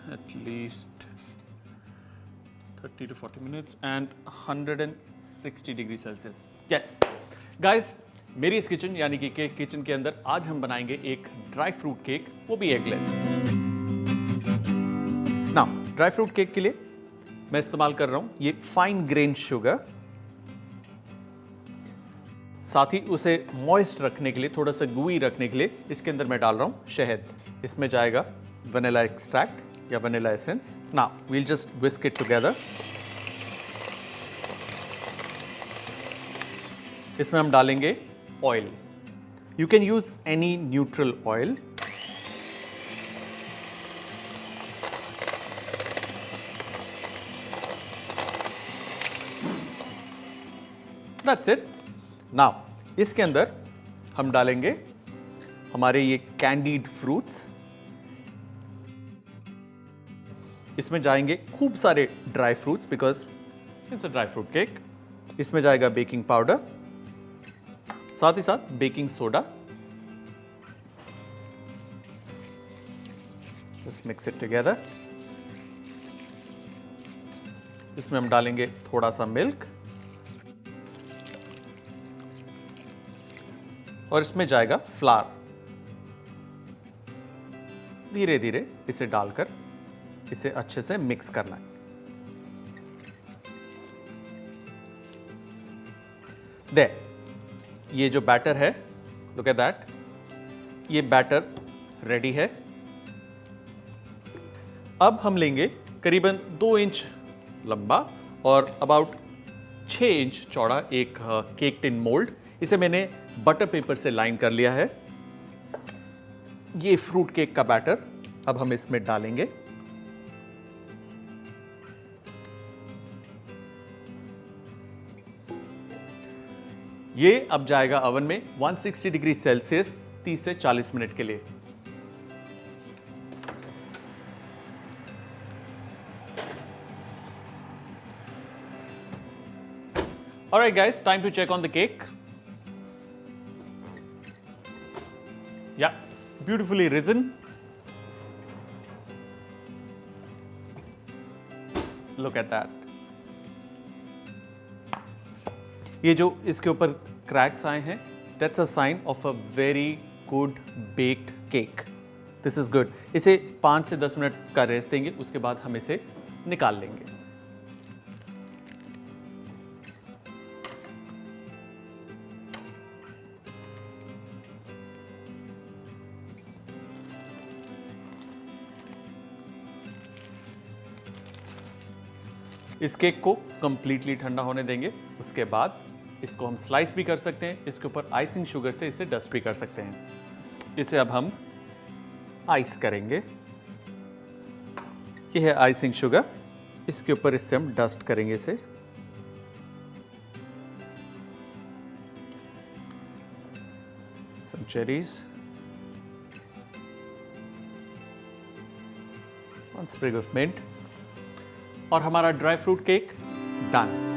at least 30 to 40 minutes and 160 degree Celsius. Yes guys, मेरी इस kitchen यानी कि केक किचन के अंदर आज हम बनाएंगे एक ड्राई फ्रूट केक, वो भी eggless. Now dry fruit cake के लिए मैं इस्तेमाल कर रहा हूं ये फाइन ग्रेन शुगर, साथ ही उसे मॉइस्ट रखने के लिए, थोड़ा सा गुई रखने के लिए इसके अंदर मैं डाल रहा हूं शहद। इसमें जाएगा वनीला एक्सट्रैक्ट या vanilla essence. Now we'll just whisk it together. इसमें हम डालेंगे oil. You can use any neutral oil. That's it. Now इसके अंदर हम डालेंगे हमारे ये कैंडीड फ्रूट्स। इसमें जाएंगे खूब सारे dry fruits because it's a dry fruit cake. इसमें जाएगा बेकिंग पाउडर, साथ ही साथ baking soda. Just mix it together. इसमें हम डालेंगे थोड़ा सा मिल्क और इसमें जाएगा फ्लावर। धीरे धीरे इसे डालकर इसे अच्छे से मिक्स करना है। ये जो बैटर है, लुक एट दैट, ये बैटर रेडी है। अब हम लेंगे करीबन 2 इंच लंबा और अबाउट 6 इंच चौड़ा एक केक टिन मोल्ड। इसे मैंने बटर पेपर से लाइन कर लिया है। ये फ्रूट केक का बैटर अब हम इसमें डालेंगे। ये अब जाएगा ओवन में 160 डिग्री सेल्सियस 30 से 40 मिनट के लिए। Alright guys, time to check on the cake. Yeah, beautifully risen. Look at that. ये जो इसके ऊपर क्रैक्स आए हैं, that's a sign of a very good baked cake. This is good. इसे 5 से 10 मिनट का रेस्ट देंगे, उसके बाद हम इसे निकाल लेंगे। इस केक को कंप्लीटली ठंडा होने देंगे। उसके बाद इसको हम स्लाइस भी कर सकते हैं। इसके ऊपर आइसिंग शुगर से इसे डस्ट भी कर सकते हैं। इसे अब हम आइस करेंगे। ये है आइसिंग शुगर। इसके ऊपर इससे हम डस्ट करेंगे इसे। Some cherries, one sprig of mint, और हमारा ड्राई फ्रूट केक डन।